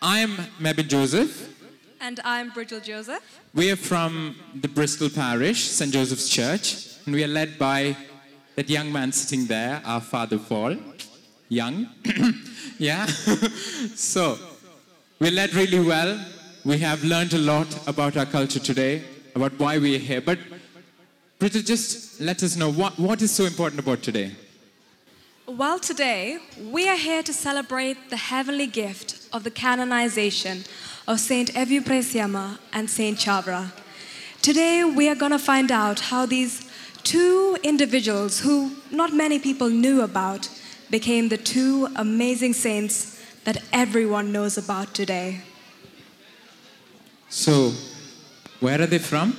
I'm Mebin Joseph. And I'm Bridget Joseph. We are from the Bristol parish, St. Joseph's Church, and we are led by that young man sitting there, our Father Paul. Young. Yeah. So, we're led really well. We have learned a lot about our culture today, about why we are here. But Bridget, just let us know, what is so important about today? Well, today, we are here to celebrate the heavenly gift of the canonization of Saint Evupresiama and Saint Chavara. Today, we are going to find out how these two individuals who not many people knew about became the two amazing saints that everyone knows about today. So, where are they from?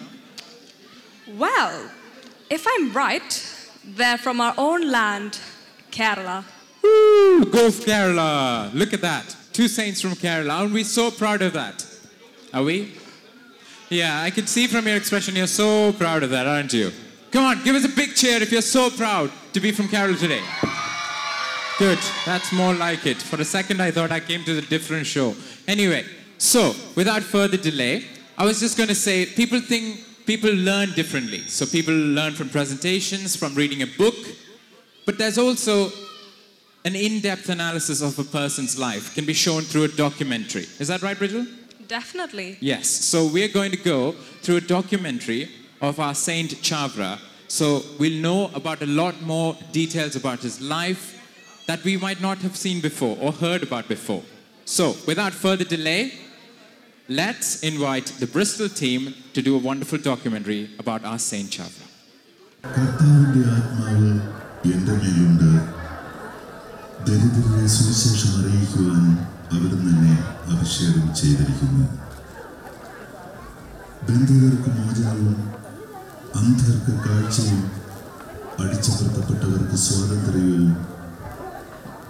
Well, if I'm right, they're from our own land, Kerala. Woo! Go Kerala! Look at that. Two saints from Kerala. Aren't we so proud of that? Are we? Yeah, I can see from your expression you're so proud of that, aren't you? Come on, give us a big cheer if you're so proud to be from Kerala today. Good. That's more like it. For a second, I thought I came to a different show. Anyway, so without further delay, I was just going to say people think people learn differently. So people learn from presentations, from reading a book. But there's also an in-depth analysis of a person's life can be shown through a documentary. Is that right, Bridget? Definitely. Yes. So we're going to go through a documentary of our Saint Chavara. So we'll know about a lot more details about his life that we might not have seen before or heard about before. So without further delay, let's invite the Bristol team to do a wonderful documentary about our Saint Chavara. എൻ്റെ മേലുണ്ട് ദരിദ്രരെ സുവിശേഷം അറിയിക്കുവാൻ അവിടുന്ന് എന്നെ അഭിഷേകം ചെയ്തിരിക്കുന്നു. ബന്ധിതർക്ക് മോചനവും അന്ധർക്ക് കാഴ്ചയും അടിച്ചമർത്തപ്പെട്ടവർക്ക് സ്വാതന്ത്ര്യവും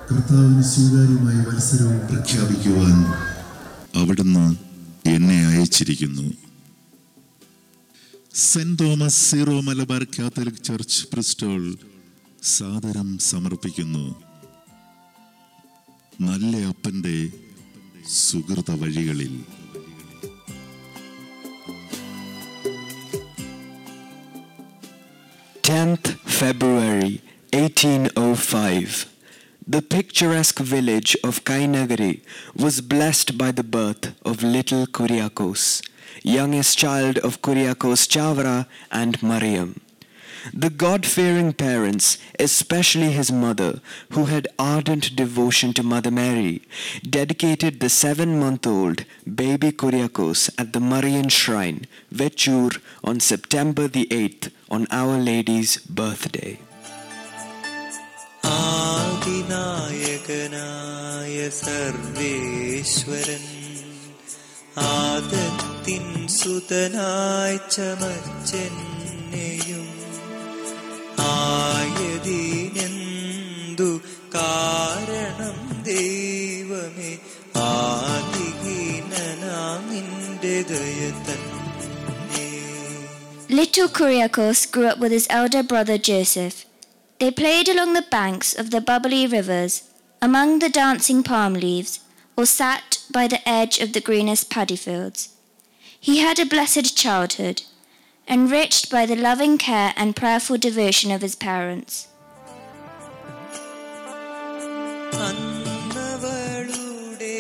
കർത്താവിന് സ്വീകാര്യമായ മത്സരവും പ്രഖ്യാപിക്കുവാൻ അവിടുന്ന് എന്നെ അയച്ചിരിക്കുന്നു. Saint Thomas Syro Malabar Catholic church Bristol സാദരം സമർപ്പിക്കുന്നു നല്ല അപ്പന്റെ സുഹൃത വഴികളിൽ. 10th February 1805. The picturesque village of Kainagari was blessed by the birth of little Kuriakose, youngest child of Kuriakose Chavara and Mariam. The God-fearing parents, especially his mother, who had ardent devotion to Mother Mary, dedicated the 7-month-old baby Kuriakose at the Marian Shrine, Vechur, on September the 8th, on Our Lady's birthday. ആദിനായകനായ സർവേശ്വരൻ ആദത്തിൻ സുതനായി ചമച്ചെന്നെയും ആയതിനെന്തു കാരണം ദൈവമേ ആദിഹീനനാം നിന്റെ ദയ തന്നെ. Little Kuriakose grew up with his elder brother Joseph. They played along the banks of the bubbly rivers, among the dancing palm leaves, or sat by the edge of the greenest paddy fields. He had a blessed childhood, enriched by the loving care and prayerful devotion of his parents. അന്നവളുടെ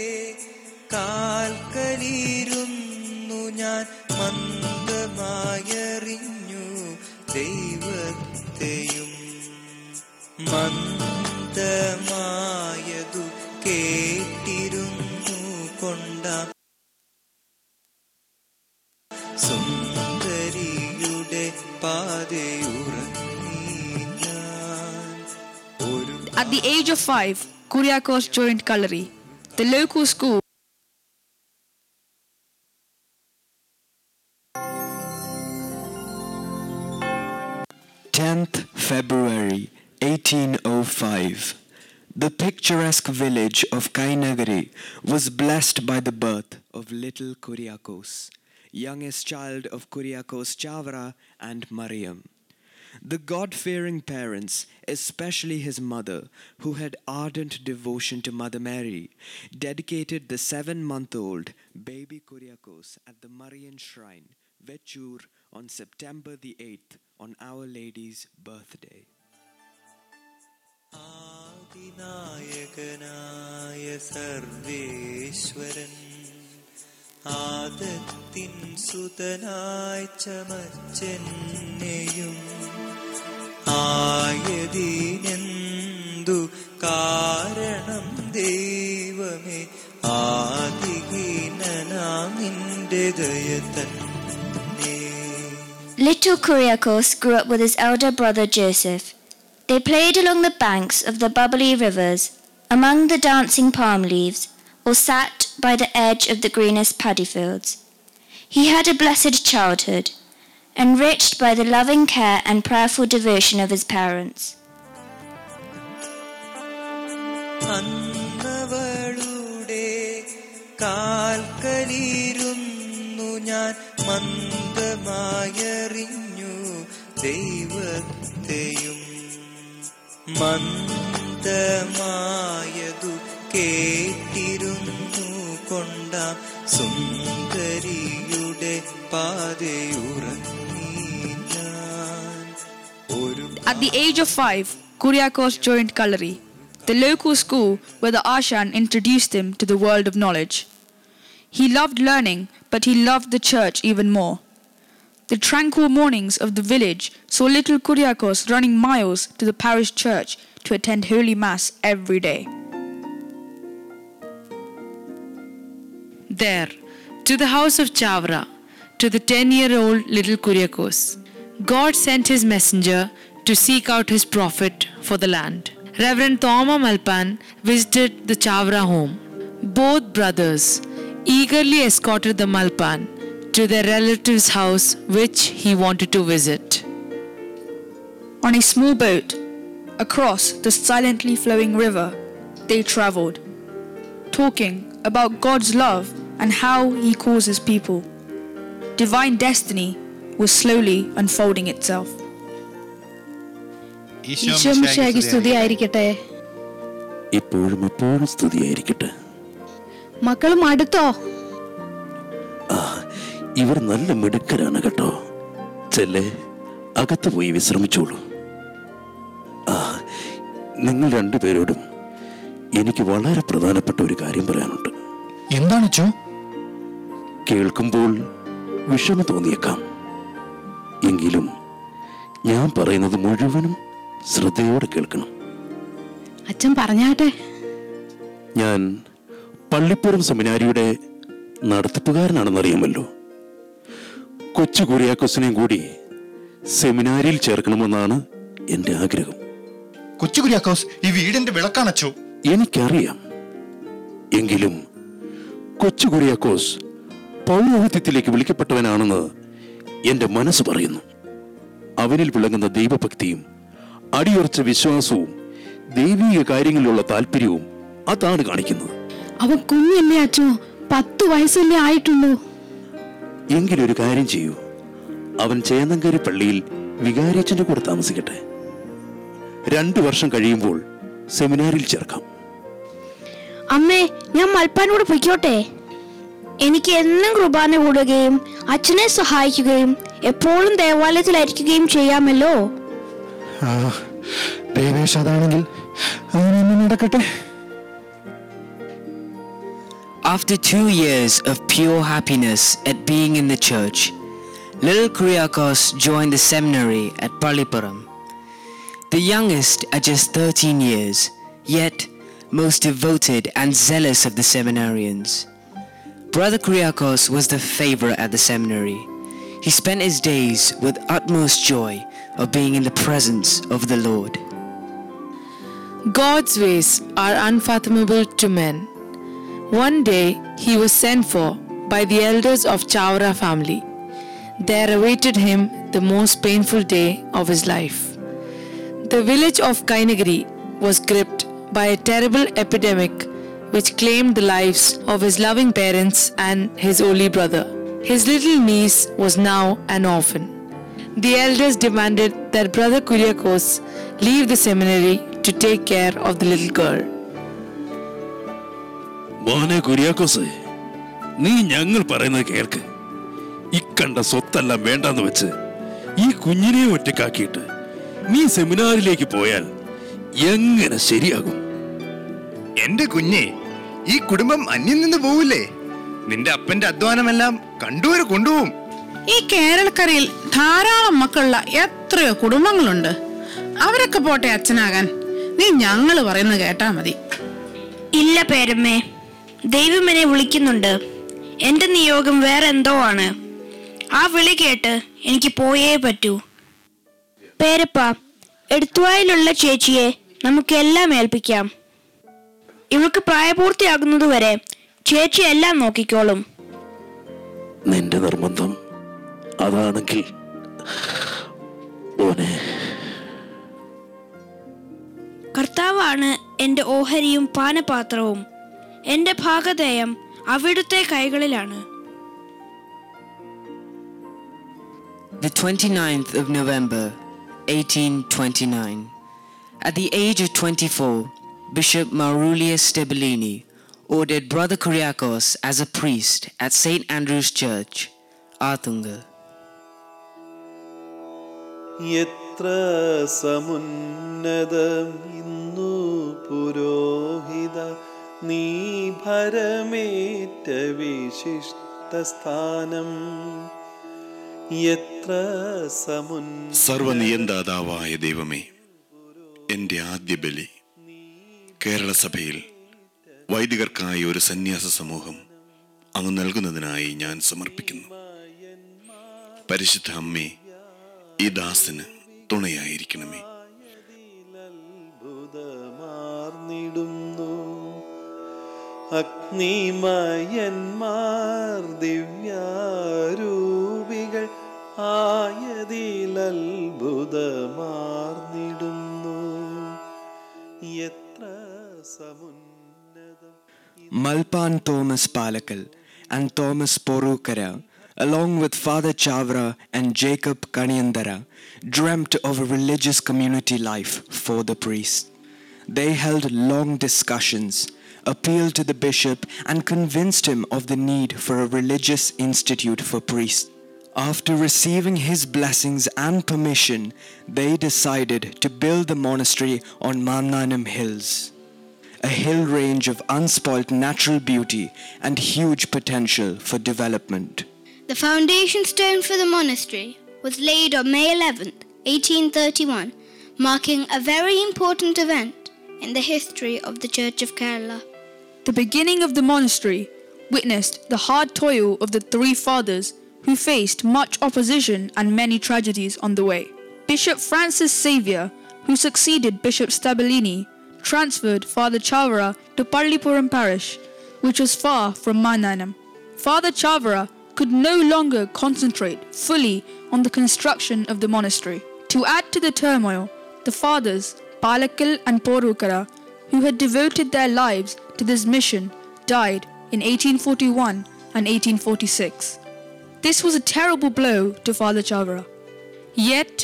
കാൽക്കലിരുന്നു ഞാൻ മന്ദമായറിഞ്ഞു ദൈവത്തെയും മന്ദമായതു കേട്ടിരുന്നു കൊണ്ടാം സുന്ദരിയുടെ പാതയുറങ്ങി ഞാൻ. At the age of 5, Kuriakose joined Kalari, the local school. February 1805. The picturesque village of Kainagari was blessed by the birth of little Kuriakose, youngest child of Kuriakose Chavara and Mariam. The God-fearing parents, especially his mother, who had ardent devotion to Mother Mary, dedicated the 7-month-old baby Kuriakose at the Marian Shrine, Vechur, on September the 8th, on Our Lady's birthday. ആദിനായകനായ സർവേശ്വരൻ ആദത്തിൻ സുതനായി ചമച്ചെന്നെയും ആയതിനെന്തു കാരണം ദൈവമേ ആദിഹീനനാം നിന്റെ ദയ തന്നെ. Little Kuriakose grew up with his elder brother Joseph. They played along the banks of the bubbly rivers, among the dancing palm leaves, or sat by the edge of the greenest paddy fields. He had a blessed childhood, enriched by the loving care and prayerful devotion of his parents. അന്നവളുടെ കാൽക്കലിരുന്നു ഞാൻ മന്ദമായറിഞ്ഞു ദൈവത്തെയും മന്ദമായതു കേട്ടിരുന്നു കൊണ്ടാം സുന്ദരിയുടെ പാതയുറങ്ങി ഞാൻ. At the age of 5, Kuriakose joined Kalari, the local school where the Ashan introduced him to the world of knowledge. He loved learning, but he loved the church even more. The tranquil mornings of the village saw little Kuriakose running miles to the parish church to attend Holy Mass every day. There, to the house of Chavara, to the 10-year-old little Kuriakose, God sent his messenger to seek out his prophet for the land. Reverend Thoma Malpan visited the Chavara home. Both brothers eagerly escorted the Malpan to their relative's house which he wanted to visit. On a small boat, across the silently flowing river, they travelled, talking about God's love and how he calls his people. Divine destiny was slowly unfolding itself. ഈശോമിശിഹായ്ക്ക് സ്തുതിയായിരിക്കട്ടെ. ഇപ്പോഴും എപ്പോഴും സ്തുതിയായിരിക്കട്ടെ. മക്കളും അടുത്തോ? ഇവർ നല്ല മിടുക്കരാണ് കേട്ടോ. ചെല്ലേ, അകത്ത് പോയി വിശ്രമിച്ചോളൂ. നിങ്ങൾ രണ്ടുപേരോടും എനിക്ക് വളരെ പ്രധാനപ്പെട്ട ഒരു കാര്യം പറയാനുണ്ട്. എന്താണ് ചോ? കേൾക്കുമ്പോൾ വിഷമം തോന്നിയേക്കാം, എങ്കിലും ഞാൻ പറയുന്നത് മുഴുവനും ശ്രദ്ധയോടെ കേൾക്കണം. അച്ഛൻ പറഞ്ഞാട്ടെ. ഞാൻ പള്ളിപ്പുറം സെമിനാരിയുടെ നടത്തിപ്പുകാരനാണെന്നറിയാമല്ലോ. കൊച്ചു കുര്യാക്കോസിനെയും കൂടി സെമിനാരിയിൽ ചേർക്കണമെന്നാണ് എൻ്റെ ആഗ്രഹം. കൊച്ചു കുര്യാക്കോസ് ഈ വീടിന്റെ വിളക്കാണച്ചോ? എനിക്കറിയാം, എങ്കിലും കൊച്ചു കുര്യാക്കോസ് പൗരോഹിത്യത്തിലേക്ക് വിളിക്കപ്പെട്ടവനാണെന്ന് എൻ്റെ മനസ്സ് പറയുന്നു. അവനിൽ വിളങ്ങുന്ന ദൈവഭക്തിയും അടിയുറച്ച വിശ്വാസവും ദൈവീക കാര്യങ്ങളിലുള്ള താല്പര്യവും അതാണ് കാണിക്കുന്നത്. അവൻ കുഞ്ഞല്ലേ അച്ചോ, 10 വയസ്സല്ലേ ആയിട്ടുള്ളൂ. എങ്കിലൊരു കാര്യം ചെയ്യൂ, അവൻ ചേന്നങ്കരി പള്ളിയിൽ വികാരിയച്ഛൻ്റെ കൂടെ താമസിക്കട്ടെ. 2 വർഷം കഴിയുമ്പോൾ സെമിനാരിൽ ചേർക്കാം. അമ്മേ, ഞാൻ മൽപ്പാനോട് പൊയ്ക്കോട്ടെ? എനിക്ക് എന്നും കുർബാന കൂടുകയും അച്ഛനെ സഹായിക്കുകയും എപ്പോഴും ദേവാലയത്തിലായിരിക്കുകയും ചെയ്യാമല്ലോ. ദേവേശ്, അതാണെങ്കിൽ അങ്ങനെ നടക്കട്ടെ. After 2 years of pure happiness at being in the church, little Kuriakose joined the seminary at Pallipuram. The youngest at just 13 years, yet most devoted and zealous of the seminarians. Brother Kuriakose was the favorite at the seminary. He spent his days with utmost joy of being in the presence of the Lord. God's ways are unfathomable to men. One day he was sent for by the elders of Chavara family. There awaited him the most painful day of his life. The village of Kainagiri was gripped by a terrible epidemic which claimed the lives of his loving parents and his only brother. His little niece was now an orphan. the elders demanded that Brother Kuriakose leave the seminary to take care of the little girl. മോനെ കുര്യാക്കോസേ, നീ ഞങ്ങൾ പറയുന്നത് കേൾക്ക്. ഇക്കണ്ട സ്വത്തെല്ലാം വേണ്ടെന്ന് വെച്ച് ഈ കുഞ്ഞിനെ ഒറ്റക്കാക്കിയിട്ട് നീ സെമിനാറിലേക്ക് പോയാൽ എങ്ങനെ ശരിയാകും? എന്റെ കുഞ്ഞെ, ഈ കുടുംബം അന്യം നിന്ന് പോവില്ലേ? നിന്റെ അപ്പന്റെ അധ്വാനമെല്ലാം കണ്ടുവരെ കൊണ്ടുപോകും. ഈ കേരളക്കരയിൽ ധാരാളം മക്കളുള്ള എത്രയോ കുടുംബങ്ങളുണ്ട്. അവരൊക്കെ പോട്ടെ അച്ഛനാകാൻ. നീ ഞങ്ങൾ പറയുന്നത് കേട്ടാ മതി. ഇല്ല പേരമ്മേ, ദൈവം എന്നെ വിളിക്കുന്നുണ്ട്. എന്റെ നിയോഗം വേറെ എന്തോ ആണ്. ആ വിളി കേട്ട് എനിക്ക് പോയേ പറ്റൂ. പേരപ്പ, എടുത്തുവായിലുള്ള ചേച്ചിയെ നമുക്ക് എല്ലാം ഏൽപ്പിക്കാം. ഇവൾക്ക് പ്രായപൂർത്തിയാകുന്നതുവരെ ചേച്ചി എല്ലാം നോക്കിക്കോളും. നിന്റെ നിർബന്ധം അതാണെങ്കിൽ കർത്താവാണ് എന്റെ ഓഹരിയും പാനപാത്രവും. എന്റെ ഭാഗധേയം അവിടുത്തെ കൈകളിലാണ്. The 29th of November, 1829. At the age of 24, Bishop Marulius Stabilini ordered Brother Kuriakose as a priest at St. Andrew's Church, Athungal. എത്ര സമുന്നതം ഇന്നു പുരോഹിത നീ ഭരമേറ്റ വിശിഷ്ട സ്ഥാനം. സർവനിയന്താതാവായ ദൈവമേ, എൻ്റെ ആദ്യ ബലി കേരള സഭയിൽ വൈദികർക്കായി ഒരു സന്യാസ സമൂഹം അങ്ങ് നൽകുന്നതിനായി ഞാൻ സമർപ്പിക്കുന്നു. പരിശുദ്ധ അമ്മേ, ഈ ദാസന് തുണയായിരിക്കണമേ. അഗ്നിമയന്മാർ ദിവ്യാരൂപികൾ ആയതിലത്ഭുതമാർന്നിടുന്നു. എത്ര സമുന്നതം. Malpan Thomas Palakal and Thomas Porukara, along with Father Chavara and Jacob Kaniyandara, dreamt of a religious community life for the priest. They held long discussions, appealed to the bishop and convinced him of the need for a religious institute for priests. After receiving his blessings and permission, they decided to build the monastery on Mannanam Hills, a hill range of unspoilt natural beauty and huge potential for development. The foundation stone for the monastery was laid on May 11th, 1831, marking a very important event in the history of the Church of Kerala. The beginning of the monastery witnessed the hard toil of the three fathers who faced much opposition and many tragedies on the way. Bishop Francis Xavier, who succeeded Bishop Stabilini, transferred Father Chavara to Pallipuram parish, which was far from Mannanam. Father Chavara could no longer concentrate fully on the construction of the monastery. To add to the turmoil, the fathers, Palakal and Porukara, who had devoted their lives to this mission, died in 1841 and 1846. This was a terrible blow to Father Chavara. Yet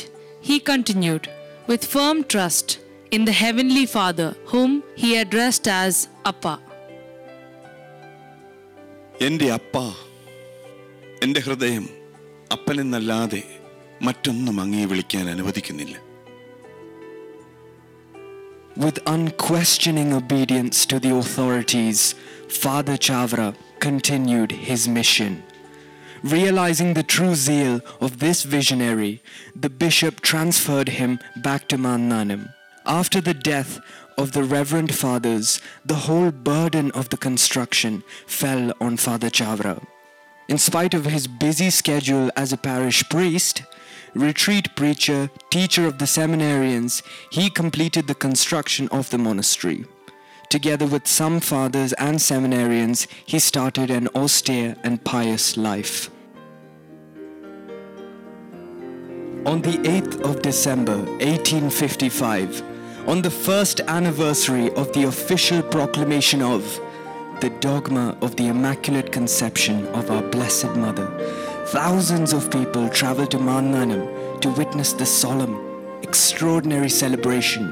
he continued with firm trust in the Heavenly Father, whom he addressed as Appa. എൻ്റെ അപ്പ, എൻ്റെ ഹൃദയം അപ്പനെന്നല്ലാതെ മറ്റൊന്നും അങ്ങയെ വിളിക്കാൻ അനുവദിക്കുന്നില്ല. With unquestioning obedience to the authorities, Father Chavara continued his mission. Realizing the true zeal of this visionary, the bishop transferred him back to Mannanam. After the death of the Reverend Fathers, the whole burden of the construction fell on Father Chavara. In spite of his busy schedule as a parish priest, retreat preacher, teacher of the seminarians, he completed the construction of the monastery. Together with some fathers and seminarians, he started an austere and pious life. On the 8th of December 1855, on the first anniversary of the official proclamation of the dogma of the Immaculate Conception of our Blessed Mother, thousands of people traveled to Mannanam to witness the solemn, extraordinary celebration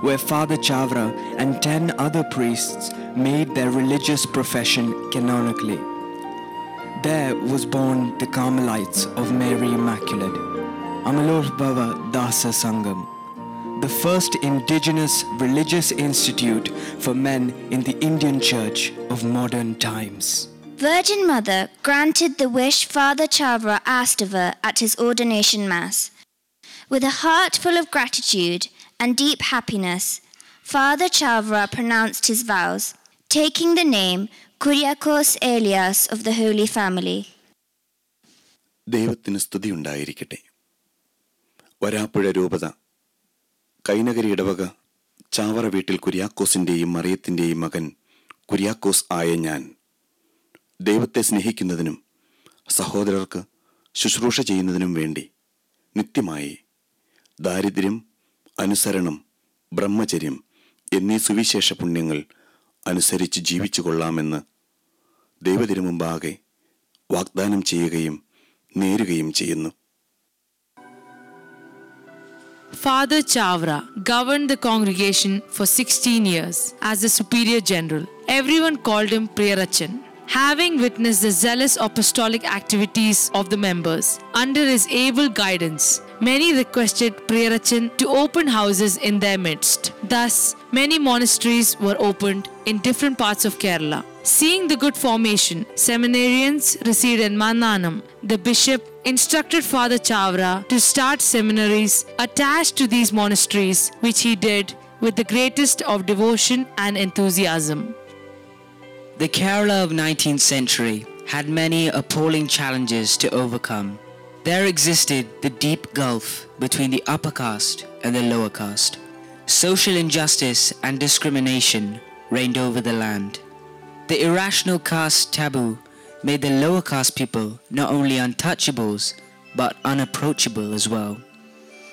where Father Chavara and 10 other priests made their religious profession canonically. There was born the Carmelites of Mary Immaculate, Amalur Bhava Dasa Sangam, the first indigenous religious institute for men in the Indian Church of modern times. Virgin Mother granted the wish Father Chavara asked of her at his ordination mass. With a heart full of gratitude and deep happiness, Father Chavara pronounced his vows, taking the name Kuriakose Elias of the Holy Family. ദൈവത്തിന് സ്തുതി ഉണ്ടായിരിക്കട്ടെ. വരാപ്പുഴ രൂപത കൈനകരി ഇടവക ചാവറ വീട്ടിൽ കുര്യാക്കോസിൻ്റെയും മറിയത്തിൻ്റെയും മകൻ കുര്യാക്കോസ് ആയ ഞാൻ ദൈവത്തെ സ്നേഹിക്കുന്നതിനും സഹോദരർക്ക് ശുശ്രൂഷ ചെയ്യുന്നതിനും വേണ്ടി നിത്യമായി ദാരിദ്ര്യം, അനുസരണം, ബ്രഹ്മചര്യം എന്നീ സുവിശേഷ പുണ്യങ്ങൾ അനുസരിച്ച് ജീവിച്ചു കൊള്ളാമെന്ന് ദൈവത്തിനു മുമ്പാകെ വാഗ്ദാനം ചെയ്യുകയും നേരുകയും ചെയ്യുന്നു. Father Chavara governed the congregation for 16 years as the Superior General. Everyone called him Priyarachan. Having witnessed the zealous apostolic activities of the members under his able guidance, many requested Priyarachan to open houses in their midst. Thus, many monasteries were opened in different parts of Kerala. Seeing the good formation seminarians received in Mannanam, the bishop instructed Father Chavara to start seminaries attached to these monasteries, which he did with the greatest of devotion and enthusiasm. The Kerala of 19th century had many appalling challenges to overcome. There existed the deep gulf between the upper caste and the lower caste. Social injustice and discrimination reigned over the land. The irrational caste taboo made the lower caste people not only untouchables but unapproachable as well.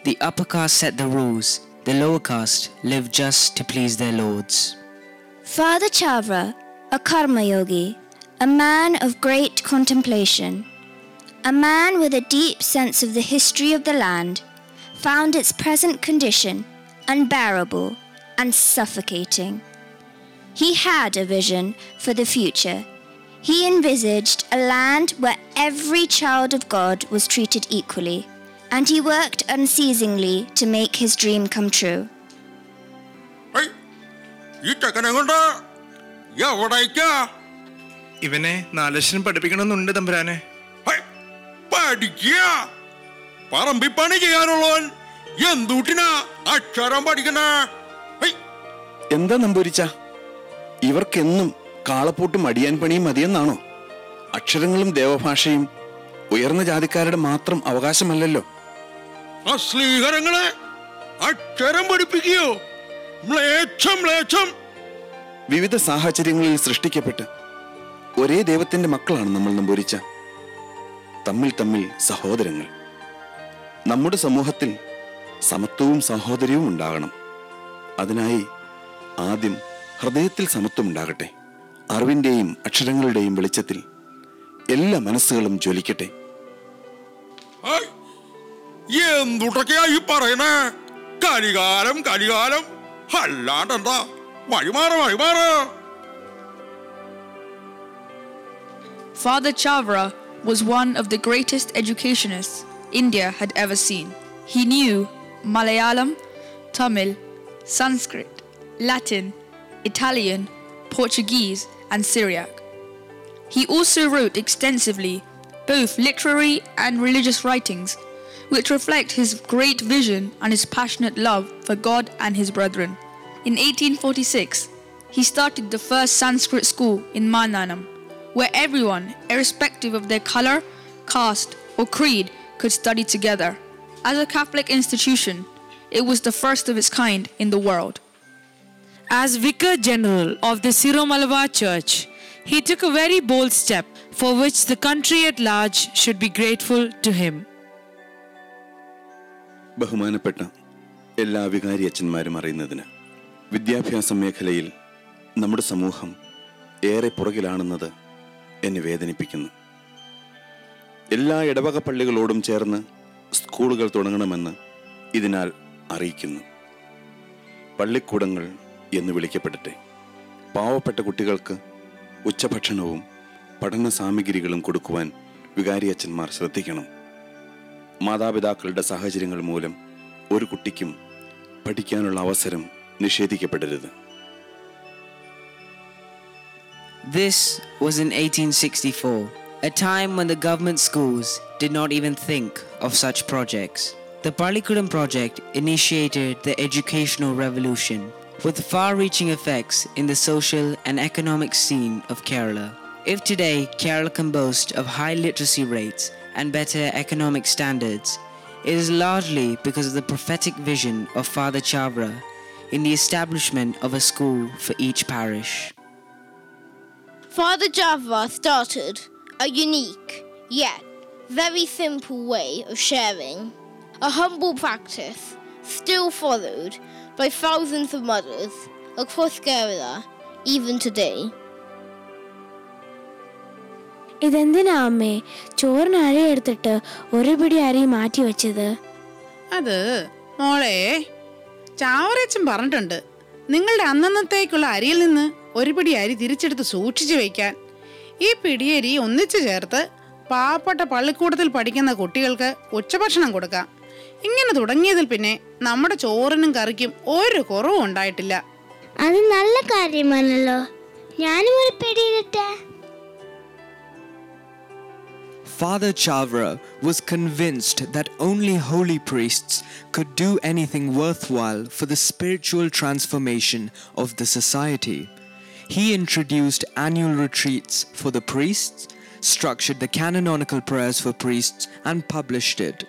The upper caste set the rules, the lower caste lived just to please their lords. Father Chavara, a karma yogi, a man of great contemplation, a man with a deep sense of the history of the land, found its present condition unbearable and suffocating. He had a vision for the future. He envisaged a land where every child of God was treated equally, and he worked unceasingly to make his dream come true. ഇവനെ 4 ലക്ഷം പഠിപ്പിക്കണമെന്നുണ്ട് തമ്പുരാനെ. പറമ്പി പണി ചെയ്യാനുള്ളവൻ എന്തുട്ടിനാ അക്ഷരം പഠിക്കണ? എന്താ നമ്പൂരിച്ച, ഇവർക്കെന്നും കാളപ്പൂട്ടും അടിയാൻ പണിയും മതിയെന്നാണോ? അക്ഷരങ്ങളും ദേവഭാഷയും ഉയർന്ന ജാതിക്കാരുടെ മാത്രം അവകാശമല്ലല്ലോ. അശ്ലീകരങ്ങളെ അക്ഷരം പഠിപ്പിക്കുകയോ? മ്ലേച്ഛം മ്ലേച്ഛം. വിവിധ സാഹചര്യങ്ങളിൽ സൃഷ്ടിക്കപ്പെട്ട് ഒരേ ദൈവത്തിന്റെ മക്കളാണ് നമ്മൾ നമ്പൂരിച്ച. തമ്മിൽ തമ്മിൽ സഹോദരങ്ങൾ. നമ്മുടെ സമൂഹത്തിൽ സമത്വവും സഹോദര്യവും ഉണ്ടാകണം. അതിനായി ആദ്യം ഹൃദയത്തിൽ സമത്വം ഉണ്ടാകട്ടെ. അറിവിന്റെയും അക്ഷരങ്ങളുടെയും വെളിച്ചത്തിൽ എല്ലാ മനസ്സുകളും ജ്വലിക്കട്ടെ. എന്തുട്ടൊക്കെയായി പറയണേ? കലികാലം കലികാലം അല്ലാണ്ടെന്താ? വഴിമാറ. Father Chavara was one of the greatest educationists India had ever seen. He knew Malayalam, Tamil, Sanskrit, Latin, Italian, Portuguese, and Syriac. He also wrote extensively both literary and religious writings, which reflect his great vision and his passionate love for God and his brethren. In 1846, he started the first Sanskrit school in Mannanam, where everyone, irrespective of their color, caste, or creed, could study together. As a Catholic institution, it was the first of its kind in the world. As Vicar General of the Siromalabar Church, he took a very bold step for which the country at large should be grateful to him. ബഹുമാനപ്പെട്ട എല്ലാ വികാരി അച്ഛന്മാരും അറിയുന്നതിന് വിദ്യാഭ്യാസ മേഖലയിൽ നമ്മുടെ സമൂഹം ഏറെ പുറകിലാണെന്നത് എന്നെ വേദനിപ്പിക്കുന്നു. എല്ലാ ഇടവക പള്ളികളോടും ചേർന്ന് സ്കൂളുകൾ തുടങ്ങണമെന്ന് ഇതിനാൽ അറിയിക്കുന്നു. പള്ളിക്കൂടങ്ങൾ എന്ന് വിളിക്കപ്പെടട്ടെ. പാവപ്പെട്ട കുട്ടികൾക്ക് ഉച്ചഭക്ഷണവും പഠന സാമഗ്രികളും കൊടുക്കുവാൻ വികാരിയച്ഛന്മാർ ശ്രദ്ധിക്കണം. മാതാപിതാക്കളുടെ സാഹചര്യങ്ങൾ മൂലം ഒരു കുട്ടിക്കും പഠിക്കാനുള്ള അവസരം നിഷേധിക്കപ്പെടരുത്. This was in 1864, a time when the government schools did not even think of such projects. The Pallikudam project initiated the educational revolution with far-reaching effects in the social and economic scene of Kerala. If today Kerala can boast of high literacy rates and better economic standards, it is largely because of the prophetic vision of Father Chavara in the establishment of a school for each parish. Father Chavara started a unique yet very simple way of sharing, a humble practice still followed by thousands of mothers across Kerala even today. ഇതെന്തിനാ അമ്മേ ചോറിന് അരി എടുത്തിട്ട് ഒരു പിടി അരി മാറ്റി വെച്ചത്? അത് മോളെ, ചാവറച്ചൻ പറഞ്ഞിട്ടുണ്ട്, നിങ്ങളുടെ അന്നന്നത്തേക്കുള്ള അരിയിൽ നിന്ന് ഒരു പിടി അരി തിരിച്ചെടുത്ത് സൂക്ഷിച്ചു വയ്ക്കാൻ. ഈ പിടിയരി ഒന്നിച്ചു ചേർത്ത് പാവപ്പെട്ട പള്ളിക്കൂടത്തിൽ പഠിക്കുന്ന കുട്ടികൾക്ക് ഉച്ചഭക്ഷണം കൊടുക്കാം. ഇങ്ങനെ തുടങ്ങിയതിൽ പിന്നെ നമ്മുടെ ചോറിനും കറിക്കും ഒരു കുറവും ഉണ്ടായിട്ടില്ല. അത് നല്ല കാര്യമാണല്ലോ. ഞാനും ഒരു പിടിയിലിട്ടെ. Father Chavara was convinced that only holy priests could do anything worthwhile for the spiritual transformation of the society. He introduced annual retreats for the priests, structured the canonical prayers for priests, and published it.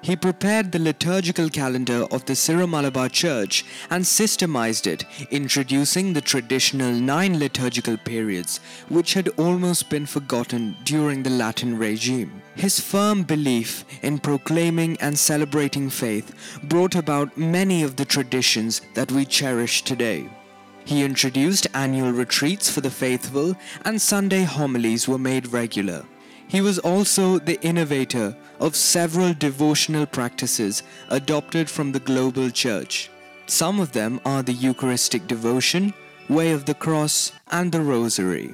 He prepared the liturgical calendar of the Syro-Malabar Church and systemized it, introducing the traditional 9 liturgical periods, which had almost been forgotten during the Latin regime. His firm belief in proclaiming and celebrating faith brought about many of the traditions that we cherish today. He introduced annual retreats for the faithful, and Sunday homilies were made regular. He was also the innovator of several devotional practices adopted from the global church. Some of them are the Eucharistic devotion, Way of the Cross, and the Rosary.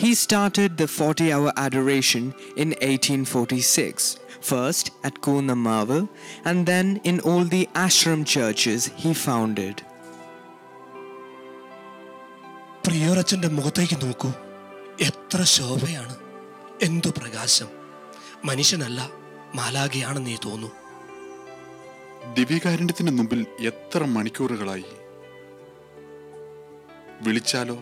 He started the 40-hour adoration in 1846, first at Koonnammavu and then in all the ashram churches he founded. പ്രിയോരച്ഛൻ്റെ മുഖത്തേക്ക് നോക്കൂ, എത്ര ശോഭയാണ്, എന്തു പ്രകാശം. മനുഷ്യനല്ല, മാലാഖയാണെന്നേ തോന്നൂ. ദിവ്യകാരുണ്യത്തിന് മുമ്പിൽ എത്ര മണിക്കൂറുകളായി. വിളിച്ചാലോ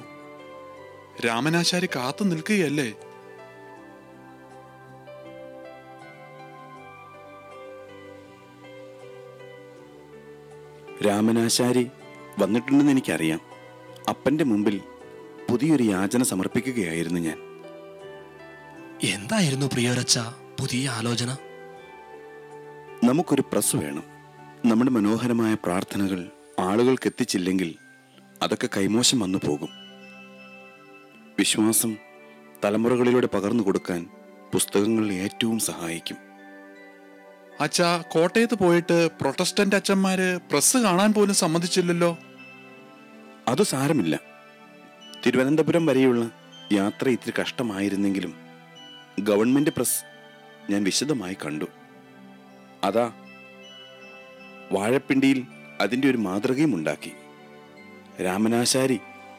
രാമനാശാരി കാത്തു നിൽക്കുകയല്ലേ? രാമനാശാരി വന്നിട്ടുണ്ടെന്ന് എനിക്കറിയാം. അപ്പന്റെ മുമ്പിൽ പുതിയൊരു യാചന സമർപ്പിക്കുകയായിരുന്നു ഞാൻ. എന്തായിരുന്നു പ്രിയോരച്ച പുതിയ ആലോചന? നമുക്കൊരു പ്രസ് വേണം. നമ്മുടെ മനോഹരമായ പ്രാർത്ഥനകൾ ആളുകൾക്ക് എത്തിച്ചില്ലെങ്കിൽ അതൊക്കെ കൈമോശം വന്നു പോകും. വിശ്വാസം തലമുറകളിലൂടെ പകർന്നു കൊടുക്കാൻ പുസ്തകങ്ങൾ ഏറ്റവും സഹായിക്കും. അച്ഛാ, കോട്ടയത്ത് പോയിട്ട് പ്രൊട്ടസ്റ്റന്റ് അച്ഛന്മാര് പ്രസ് കാണാൻ പോലും സമ്മതിച്ചില്ലല്ലോ. അത് സാരമില്ല. തിരുവനന്തപുരം വരെയുള്ള യാത്ര ഇത്തിരി കഷ്ടമായിരുന്നെങ്കിലും ഗവൺമെന്റ് പ്രസ് ഞാൻ വിശദമായി കണ്ടു. അതാ വാഴപ്പിണ്ടിയിൽ അതിൻ്റെ ഒരു മാതൃകയും ഉണ്ടാക്കി. രാമനാശാരി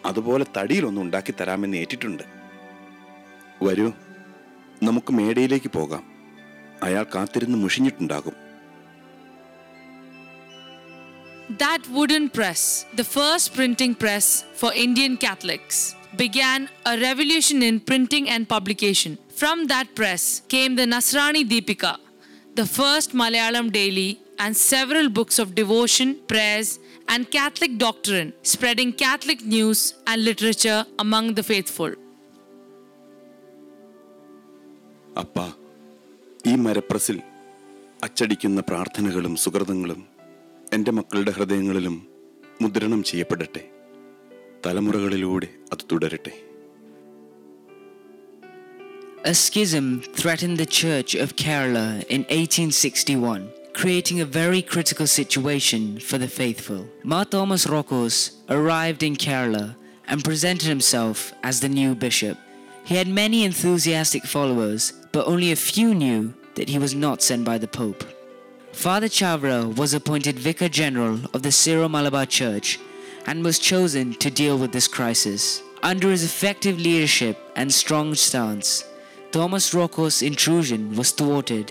അതുപോലെ തടിയിലൊന്നും ഉണ്ടാക്കി തരാമെന്ന് ഏറ്റിട്ടുണ്ട്. വരൂ, നമുക്ക് മേടയിലേക്ക് പോകാം. അയാൾ കാത്തിരുന്ന് മുഷിഞ്ഞിട്ടുണ്ടാകും. That wooden press, the first printing press for Indian Catholics, began a revolution in printing and publication. From that press came the Nasrani Deepika, the first Malayalam daily, and several books of devotion, prayers, and Catholic doctrine, spreading Catholic news and literature among the faithful. അപ്പാ, ഈ മരപ്രസിൽ അച്ചടിക്കുന്ന പ്രാർത്ഥനകളും സുഹൃതങ്ങളും എൻ്റെ മക്കളുടെ ഹൃദയങ്ങളിലും മുദ്രണം ചെയ്യപ്പെടട്ടെ. തലമുറകളിലൂടെ അത് തുടരട്ടെ. A schism threatened the Church of Kerala in 1861, creating a very critical situation for the faithful. Ma Thomas Rokos arrived in Kerala and presented himself as the new bishop. He had many enthusiastic followers, but only a few knew that he was not sent by the Pope. Father Chavara was appointed Vicar General of the Syro-Malabar Church and was chosen to deal with this crisis. Under his effective leadership and strong stance, Thomas Rokos' intrusion was thwarted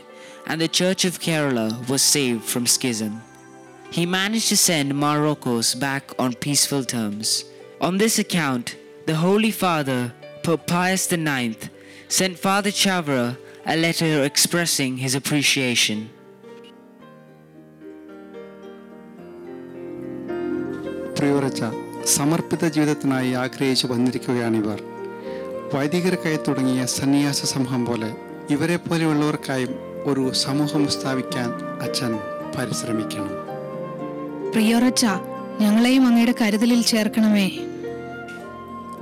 and the Church of Kerala was saved from schism. He managed to send Ma Rokos back on peaceful terms. On this account, the Holy Father, Pope Pius IX, sent Father Chavara a letter expressing his appreciation. പ്രിയോരച്ച സമർപ്പിത ജീവിതത്തിനായി ആഗ്രഹിച്ചു വന്നിരിക്കുകയാണിവർ. വൈദികർക്കായി തുടങ്ങിയ സന്യാസ സമൂഹം പോലെ ഇവരെ പോലെയുള്ളവർക്കായും ഒരു സമൂഹം സ്ഥാപിക്കാൻ അച്ഛൻ പരിശ്രമിക്കണം. പ്രിയോരച്ച, ഞങ്ങളെയും അങ്ങയുടെ കരുതലിൽ ചേർക്കണമേ.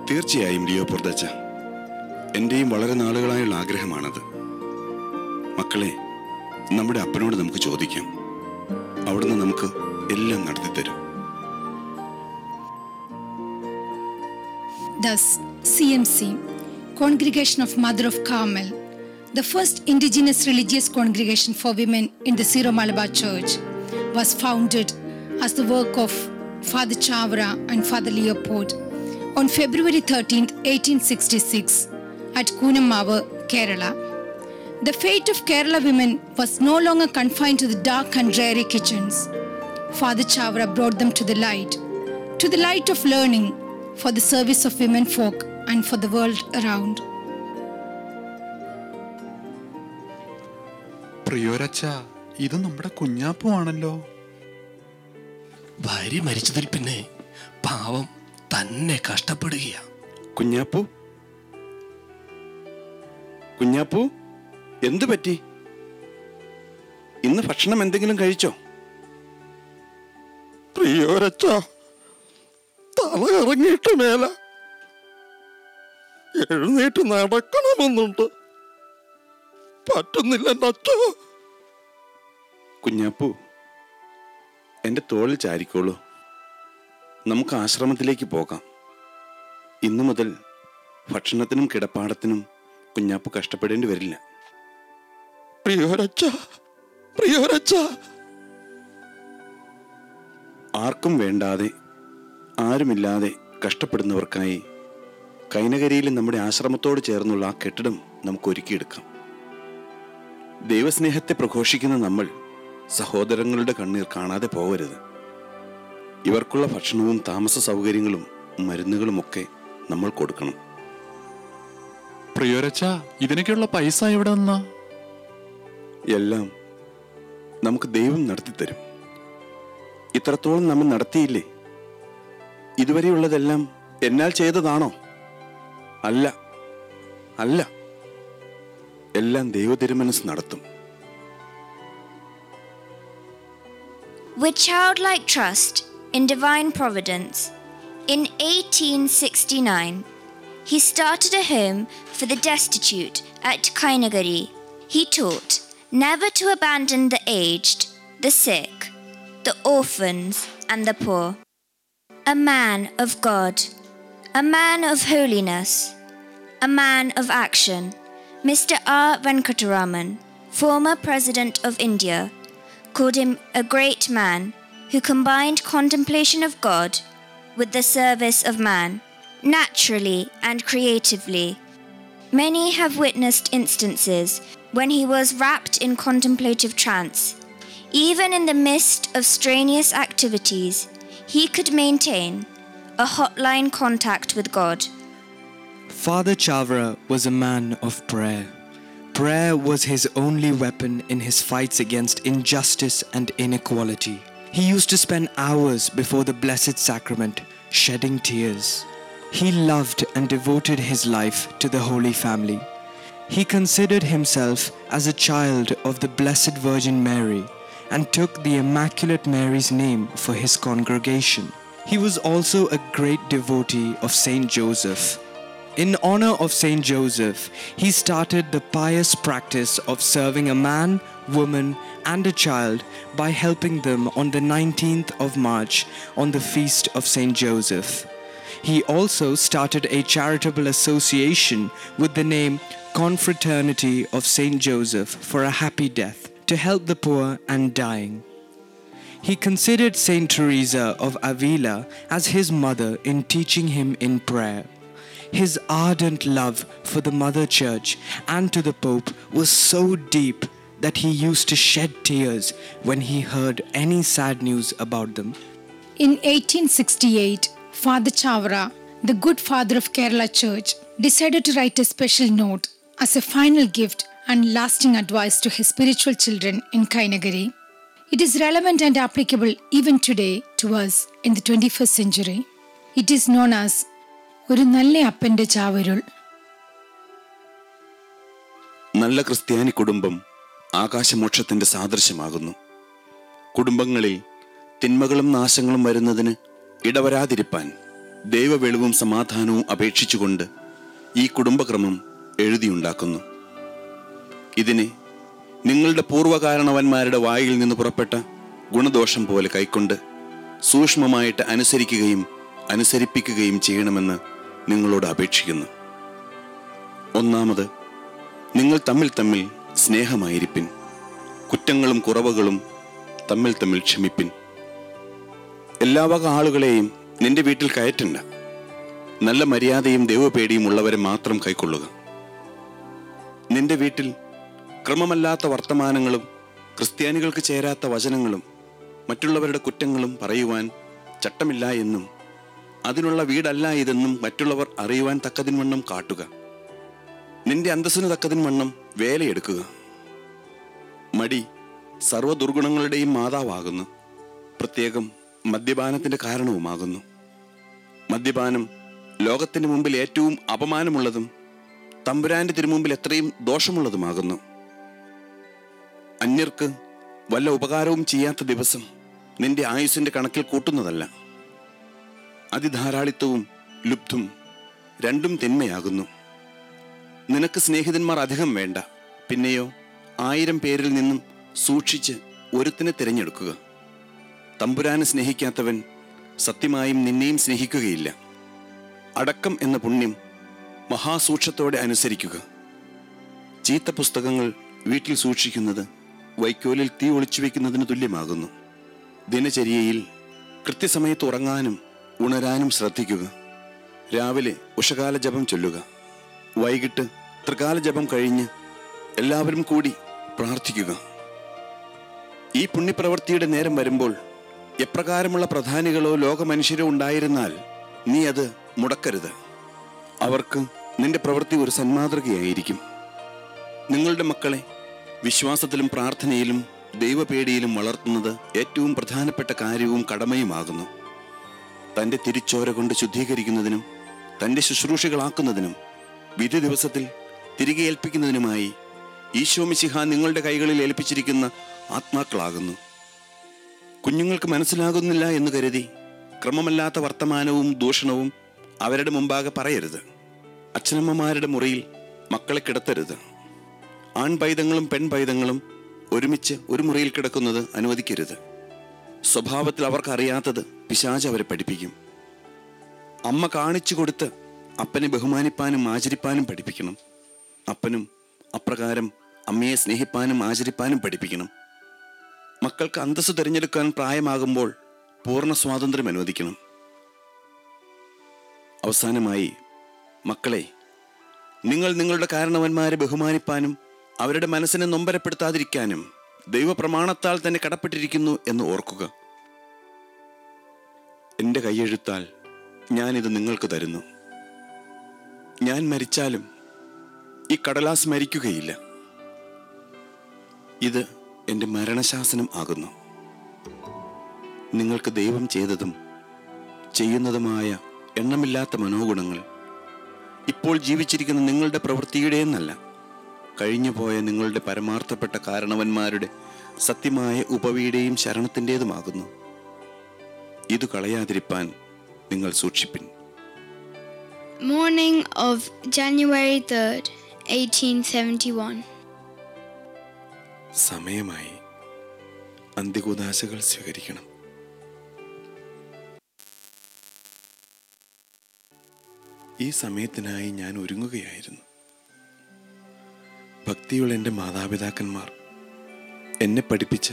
തീർച്ചയായും ലിയോ പൊർദച്ച, എൻ്റെയും വളരെ നാളുകളായുള്ള ആഗ്രഹമാണത്. മക്കളെ, നമ്മുടെ അപ്പനോട് നമുക്ക് ചോദിക്കാം. അവിടുന്ന് നമുക്ക് എല്ലാം നടത്തിത്തരും. Thus, CMC, Congregation of Mother of Carmel, the first indigenous religious congregation for women in the Syro-Malabar Church, was founded as the work of Father Chavara and Father Leopold on February 13, 1866 at Kunamavu, Kerala. The fate of Kerala women was no longer confined to the dark and dreary kitchens. Father Chavara brought them to the light of learning, for the service of women folk and for the world around. പ്രിയോരച്ച, ഇത് നമ്മുടെ കുഞ്ഞാപ്പു ആണല്ലോ. ഭാര്യ മരിച്ചതിൽ പിന്നെ പാവം തന്നെ കഷ്ടപ്പെടുകയാ. കുഞ്ഞാപ്പു, കുഞ്ഞാപ്പു, എന്തു പറ്റി? ഇന്ന് ഭക്ഷണം എന്തെങ്കിലും കഴിച്ചോ? പ്രിയോരച്ച, തല കറങ്ങിയിട്ട് മേല, എഴുന്നേറ്റ് നടക്കണമെന്നുണ്ട്, പറ്റുന്നില്ല അച്ഛോ. കുഞ്ഞാപ്പു, എൻ്റെ തോളിൽ ചാരിക്കോളൂ. നമുക്ക് ആശ്രമത്തിലേക്ക് പോകാം. ഇന്നു മുതൽ ഭക്ഷണത്തിനും കിടപ്പാടത്തിനും കുഞ്ഞാപ്പു കഷ്ടപ്പെടേണ്ടി വരില്ല. പ്രിയോരച്ച, പ്രിയോരച്ച. ആർക്കും വേണ്ടാതെ, ആരുമില്ലാതെ കഷ്ടപ്പെടുന്നവർക്കായി കൈനകരിയിലെ നമ്മുടെ ആശ്രമത്തോട് ചേർന്നുള്ള ആ കെട്ടിടം നമുക്ക് ഒരുക്കിയെടുക്കാം. ദൈവസ്നേഹത്തെ പ്രഘോഷിക്കുന്ന നമ്മൾ സഹോദരങ്ങളുടെ കണ്ണീർ കാണാതെ പോകരുത്. ഇവർക്കുള്ള ഭക്ഷണവും താമസ സൗകര്യങ്ങളും മരുന്നുകളുമൊക്കെ നമ്മൾ കൊടുക്കണം. പ്രിയോരച്ച, ഇതിനൊക്കെയുള്ള പൈസ എവിടെ നിന്നാ? എല്ലാം നമുക്ക് ദൈവം നടത്തിത്തരും. ഇത്രത്തോളം നമ്മൾ നടത്തിയില്ലേ? ഇതുവരെയുള്ളതെല്ലാം എന്നാൽ ചെയ്തതാണോ? അല്ല, അല്ല, എല്ലാം ദൈവതിരുമനസ് നടത്തും. With childlike trust in divine providence, in 1869, he started a home for the destitute at Kainagari. He taught never to abandon the aged, the sick, the orphans, and the poor. A man of God, a man of holiness, a man of action, Mr. R. Venkataraman, former President of India, called him a great man who combined contemplation of God with the service of man, naturally and creatively. Many have witnessed instances when he was wrapped in contemplative trance. Even in the midst of strenuous activities, he could maintain a hotline contact with God. Father Chavara was a man of prayer. Prayer was his only weapon in his fights against injustice and inequality. He used to spend hours before the Blessed Sacrament, shedding tears. He loved and devoted his life to the Holy Family. He considered himself as a child of the Blessed Virgin Mary and took the Immaculate Mary's name for his congregation. He was also a great devotee of Saint Joseph. In honor of Saint Joseph, he started the pious practice of serving a man, woman, and a child by helping them on the 19th of March on the feast of Saint Joseph. He also started a charitable association with the name Confraternity of Saint Joseph for a happy death to help the poor and dying. He considered Saint Teresa of Avila as his mother in teaching him in prayer. His ardent love for the Mother Church and to the Pope was so deep that he used to shed tears when he heard any sad news about them. In 1868, Father Chavara, the good father of Kerala Church, decided to write a special note as a final gift and lasting advice to his spiritual children in Kainagari. It is relevant and applicable even today to us in the 21st century. It is known as ഒരു നല്ല അപ്പന്റെ ചാവരുൾ. നല്ല ക്രിസ്ത്യാനി കുടുംബം ആകാശമോക്ഷത്തിന്റെ സാദൃശ്യമാകുന്നു. കുടുംബങ്ങളിൽ തിന്മകളും നാശങ്ങളും വരുന്നതിന് ഇടവരാതിരിപ്പാൻ ദൈവവെളിവും സമാധാനവും അപേക്ഷിച്ചുകൊണ്ട് ഈ കുടുംബക്രമം എഴുതിയുണ്ടാക്കുന്നു. ഇതിനെ നിങ്ങളുടെ പൂർവ്വകാരണവന്മാരുടെ വായിൽ നിന്ന് പുറപ്പെട്ട ഗുണദോഷം പോലെ കൈക്കൊണ്ട് സൂക്ഷ്മമായിട്ട് അനുസരിക്കുകയും അനുസരിപ്പിക്കുകയും ചെയ്യണമെന്ന് നിങ്ങളോട് അപേക്ഷിക്കുന്നു. ഒന്നാമത്, നിങ്ങൾ തമ്മിൽ തമ്മിൽ സ്നേഹമായിരിപ്പിൻ. കുറ്റങ്ങളും കുറവുകളും തമ്മിൽ തമ്മിൽ ക്ഷമിപ്പിൻ. എല്ലാ വക ആളുകളെയും നിന്റെ വീട്ടിൽ കയറ്റണ്ട. നല്ല മര്യാദയും ദൈവപേടിയും ഉള്ളവരെ മാത്രം കൈക്കൊള്ളുക. നിന്റെ വീട്ടിൽ ക്രമമല്ലാത്ത വർത്തമാനങ്ങളും ക്രിസ്ത്യാനികൾക്ക് ചേരാത്ത വചനങ്ങളും മറ്റുള്ളവരുടെ കുറ്റങ്ങളും പറയുവാൻ ചട്ടമില്ല എന്നും അതിനുള്ള വീടല്ല ഇതെന്നും മറ്റുള്ളവർ അറിയുവാൻ തക്കതിൻവണ്ണം കാട്ടുക. നിന്റെ അന്തസ്സിന് തക്കതിൻവണ്ണം വേലയെടുക്കുക. മടി സർവ്വദുർഗുണങ്ങളുടെയും മാതാവാകുന്നു. പ്രത്യേകം മദ്യപാനത്തിന്റെ കാരണവുമാകുന്നു. മദ്യപാനം ലോകത്തിന് മുമ്പിൽ ഏറ്റവും അപമാനമുള്ളതും തമ്പുരാന്റെ തിരുമുമ്പിൽ എത്രയും ദോഷമുള്ളതുമാകുന്നു. അന്യർക്ക് വല്ല ഉപകാരവും ചെയ്യാത്ത ദിവസം നിന്റെ ആയുസ്സിന്റെ കണക്കിൽ കൂട്ടുന്നതല്ല. അതിധാരാളിത്വവും ലുബ്ധും രണ്ടും തിന്മയാകുന്നു. നിനക്ക് സ്നേഹിതന്മാർ അധികം വേണ്ട. പിന്നെയോ 1000 പേരിൽ നിന്നും സൂക്ഷിച്ച് ഒരുത്തിനെ തിരഞ്ഞെടുക്കുക. തമ്പുരാനെ സ്നേഹിക്കാത്തവൻ സത്യമായും നിന്നെയും സ്നേഹിക്കുകയില്ല. അടക്കം എന്ന പുണ്യം മഹാസൂക്ഷത്തോടെ അനുസരിക്കുക. ചീത്ത പുസ്തകങ്ങൾ വീട്ടിൽ സൂക്ഷിക്കുന്നത് വൈക്കോലിൽ തീ ഒളിച്ചു വയ്ക്കുന്നതിന് തുല്യമാകുന്നു. ദിനചര്യയിൽ കൃത്യസമയത്ത് ഉറങ്ങാനും ഉണരാനും ശ്രദ്ധിക്കുക. രാവിലെ ഉഷകാല ജപം ചൊല്ലുക. വൈകിട്ട് ത്രികാല ജപം കഴിഞ്ഞ് എല്ലാവരും കൂടി പ്രാർത്ഥിക്കുക. ഈ പുണ്യപ്രവൃത്തിയുടെ നേരം വരുമ്പോൾ എപ്രകാരമുള്ള പ്രധാനികളോ ലോകമനുഷ്യരോ ഉണ്ടായിരുന്നാൽ നീ അത് മുടക്കരുത്. അവർക്ക് നിന്റെ പ്രവൃത്തി ഒരു സന്മാതൃകയായിരിക്കും. നിങ്ങളുടെ മക്കളെ വിശ്വാസത്തിലും പ്രാർത്ഥനയിലും ദൈവപേടിയിലും വളർത്തുന്നത് ഏറ്റവും പ്രധാനപ്പെട്ട കാര്യവും കടമയുമാകുന്നു. തൻ്റെ തിരിച്ചോര കൊണ്ട് ശുദ്ധീകരിക്കുന്നതിനും തൻ്റെ ശുശ്രൂഷകളാക്കുന്നതിനും വിധി ദിവസത്തിൽ തിരികെ ഏൽപ്പിക്കുന്നതിനുമായി ഈശോ മിശിഹ നിങ്ങളുടെ കൈകളിൽ ഏൽപ്പിച്ചിരിക്കുന്ന ആത്മാക്കളാകുന്നു. കുഞ്ഞുങ്ങൾക്ക് മനസ്സിലാകുന്നില്ല എന്ന് കരുതി ക്രമമല്ലാത്ത വർത്തമാനവും ദൂഷണവും അവരുടെ മുമ്പാകെ പറയരുത്. അച്ഛനമ്മമാരുടെ മുറിയിൽ മക്കളെ കിടത്തരുത്. ആൺപൈതങ്ങളും പെൺപൈതങ്ങളും ഒരുമിച്ച് ഒരു മുറിയിൽ കിടക്കുന്നത് അനുവദിക്കരുത്. സ്വഭാവത്തിൽ അവർക്കറിയാത്തത് പിശാച് അവരെ പഠിപ്പിക്കും. അമ്മ കാണിച്ചു കൊടുത്ത് അപ്പനെ ബഹുമാനിപ്പാനും ആചരിപ്പാനും പഠിപ്പിക്കണം. അപ്പനും അപ്രകാരം അമ്മയെ സ്നേഹിപ്പാനും ആചരിപ്പാനും പഠിപ്പിക്കണം. മക്കൾക്ക് അന്തസ്സ് തിരഞ്ഞെടുക്കാൻ പ്രായമാകുമ്പോൾ പൂർണ്ണ സ്വാതന്ത്ര്യം അനുവദിക്കണം. അവസാനമായി, മക്കളെ, നിങ്ങൾ നിങ്ങളുടെ കാരണവന്മാരെ ബഹുമാനിപ്പാനും അവരുടെ മനസ്സിനെ നൊമ്പരപ്പെടുത്താതിരിക്കാനും ദൈവപ്രമാണത്താൽ തന്നെ കടപ്പെട്ടിരിക്കുന്നു എന്ന് ഓർക്കുക. എൻ്റെ കൈയെഴുത്താൽ ഞാനിത് നിങ്ങൾക്ക് തരുന്നു. ഞാൻ മരിച്ചാലും ഈ കടലാസ് മരിക്കുകയില്ല. ഇത് എൻ്റെ മരണശാസനം ആകുന്നു. നിങ്ങൾക്ക് ദൈവം ചെയ്തതും ചെയ്യുന്നതുമായ എണ്ണമില്ലാത്ത മനോഗുണങ്ങൾ ഇപ്പോൾ ജീവിച്ചിരിക്കുന്ന നിങ്ങളുടെ പ്രവൃത്തിയുടെയെന്നല്ല, കഴിഞ്ഞുപോയ നിങ്ങളുടെ പരമാർത്ഥപ്പെട്ട കാരണവന്മാരുടെ സത്യമായ ഉപവിയുടെയും ശരണത്തിൻ്റെതുമാകുന്നു. ഇത് കളയാതിരിപ്പാൻ നിങ്ങൾ സൂക്ഷിപ്പിൻ. Morning of January 3rd, 1871. സമയമായി. അന്ത്യകൂദാശകൾ സ്വീകരിക്കണം. ഈ സമയത്തിനായി ഞാൻ ഒരുങ്ങുകയായിരുന്നു. ഭക്തിയുള്ള എൻ്റെ മാതാപിതാക്കന്മാർ എന്നെ പഠിപ്പിച്ച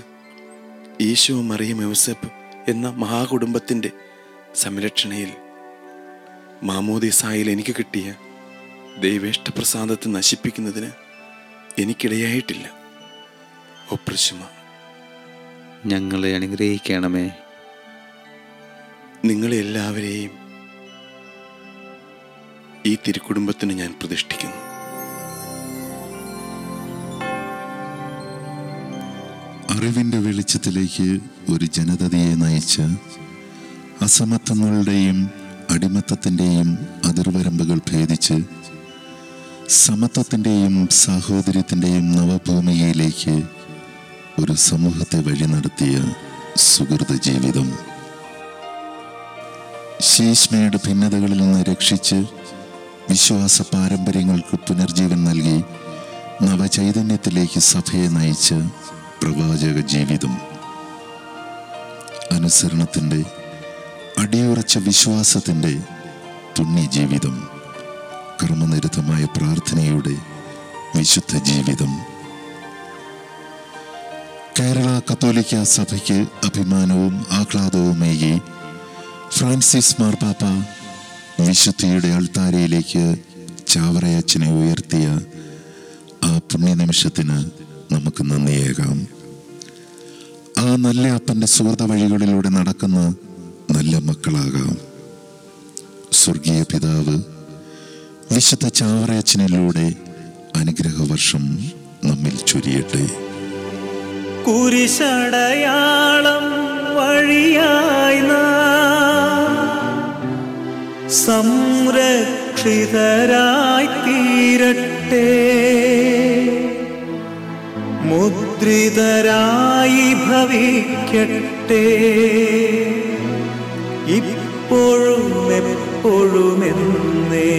ഈശോ മറിയം യൗസേപ്പ് എന്ന മഹാകുടുംബത്തിൻ്റെ സംരക്ഷണയിൽ മാമോദീസായിൽ എനിക്ക് കിട്ടിയ ദൈവേഷ്ടപ്രസാദത്തെ നശിപ്പിക്കുന്നതിന് എനിക്കിടയായിട്ടില്ല. ഒപ്രശുമ, ഞങ്ങളെ അനുഗ്രഹിക്കണമേ. നിങ്ങളെ എല്ലാവരെയും ഈ തിരുക്കുടുംബത്തിന് ഞാൻ പ്രതിഷ്ഠിക്കുന്നു. അറിവിൻ്റെ വെളിച്ചത്തിലേക്ക് ഒരു ജനതയെ നയിച്ച അസമത്വങ്ങളുടെയും അടിമത്തത്തിൻ്റെയും അതിർവരമ്പുകൾ ഭേദിച്ച് സമത്വത്തിൻ്റെയും സാഹോദര്യത്തിൻ്റെയും നവഭൂമികയിലേക്ക് ഒരു സമൂഹത്തെ വഴി നടത്തിയ സുഹൃത ജീവിതം. ശീഷ്മയുടെ ഭിന്നതകളിൽ നിന്ന് രക്ഷിച്ച് വിശ്വാസ പാരമ്പര്യങ്ങൾക്ക് പുനർജീവൻ നൽകി നവചൈതന്യത്തിലേക്ക് സഭയെ നയിച്ച പ്രവാചക ജീവിതം. അനുസരണത്തിൻ്റെ അടിയുറച്ച വിശ്വാസത്തിൻ്റെ പുണ്യജീവിതം. കർമ്മനിരതമായ പ്രാർത്ഥനയുടെ വിശുദ്ധ ജീവിതം. കേരള കത്തോലിക്ക സഭയ്ക്ക് അഭിമാനവും ആഹ്ലാദവുമേകി ഫ്രാൻസിസ് മാർപ്പാപ്പ വിശുദ്ധിയുടെ അൾത്താരയിലേക്ക് ചാവറയച്ചനെ ഉയർത്തിയ ആ പുണ്യനിമിഷത്തിന് നമുക്ക് നന്ദിയേകാം. ആ നല്ല അപ്പൻ്റെ സുഹൃത വഴികളിലൂടെ നടക്കുന്ന നല്ല മക്കളാകാം. സ്വർഗീയ പിതാവ് വിശുദ്ധ ചാവറയച്ചനിലൂടെ അനുഗ്രഹവർഷം നമ്മിൽ ചൊരിയട്ടെ. കുരിശടയാളം വഴിയായി സംരക്ഷിതരായി തീരട്ടെ, മുദ്രിതരായി ഭവിക്കട്ടെ, ഇപ്പോഴും എപ്പോഴും എന്നേ